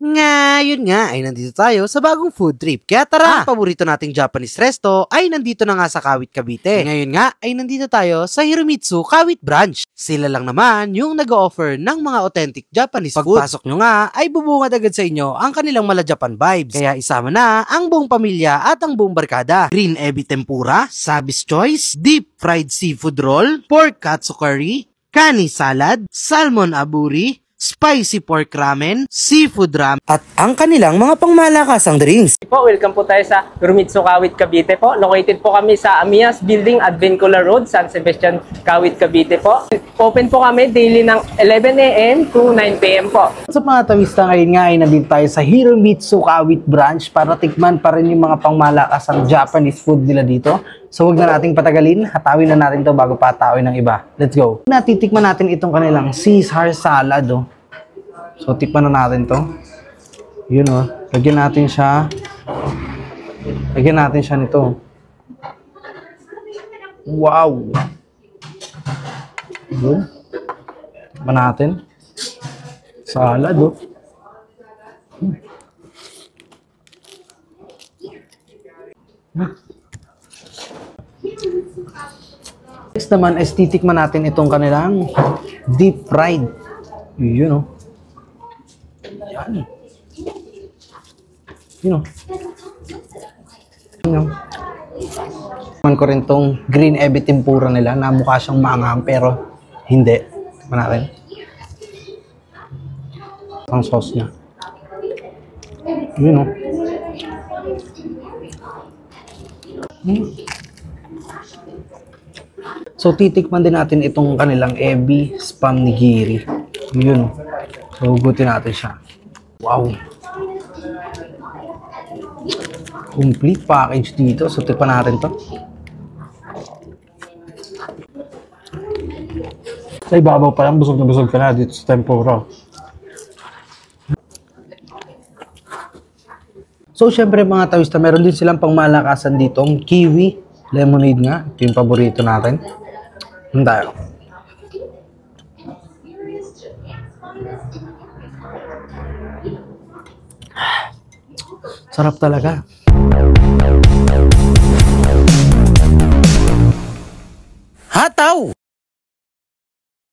Ngayon nga ay nandito tayo sa bagong food trip. Kaya tara, ang paborito nating Japanese resto ay nandito na nga sa Kawit, Cavite. Ngayon nga ay nandito tayo sa Hiromitsu Kawit Branch. Sila lang naman yung nag-offer ng mga authentic Japanese food. Pagpasok nyo nga ay bubungad agad sa inyo ang kanilang mala Japan vibes. Kaya isama na ang buong pamilya at ang buong barkada. Green ebi tempura, Sabi's Choice, deep fried seafood roll, pork katsu curry, kani salad, salmon aburi, spicy pork ramen, seafood ramen, at ang kanilang mga pangmalakasang drinks. Welcome po tayo sa Hiromitsu Kawit, Cavite po. Located po kami sa Amias Building, Advincula Road, San Sebastian, Kawit, Cavite po. Open po kami daily ng 11 AM to 9 PM po. Sa mga tawista ngayon nga ay nandito tayo sa Hiromitsu Kawit Branch para tikman pa rin yung mga pangmalakasang Japanese food nila dito. So huwag na nating patagalin, hatawin na natin to bago patawin ng iba. Let's go! Natitikman natin itong kanilang Caesar salad. Oh. So tikman na natin to. Yun oh, lagyan natin siya nito. Wow! Good. Tikman natin. Salad oh. Next naman is titikman natin itong kanilang deep fried. Yun o. Yan. Yun o. Yun o. Tikman ko rin itong green ebi tempura nila na mukha siyang maanghang pero hindi. Tikman natin. Ang sauce niya. Yun o. So, titikman din natin itong kanilang ebi spam nigiri. Yun. So, hugutin natin siya. Wow! Complete package dito. So, tikman natin to. Sa ibabaw pa lang, busog na busog ka na dito sa tempura. So, syempre mga tawista, meron din silang pangmalakasan dito. Ang kiwi lemonade nga. Ito yung paborito natin. Tayo. Sarap talaga. Hataw!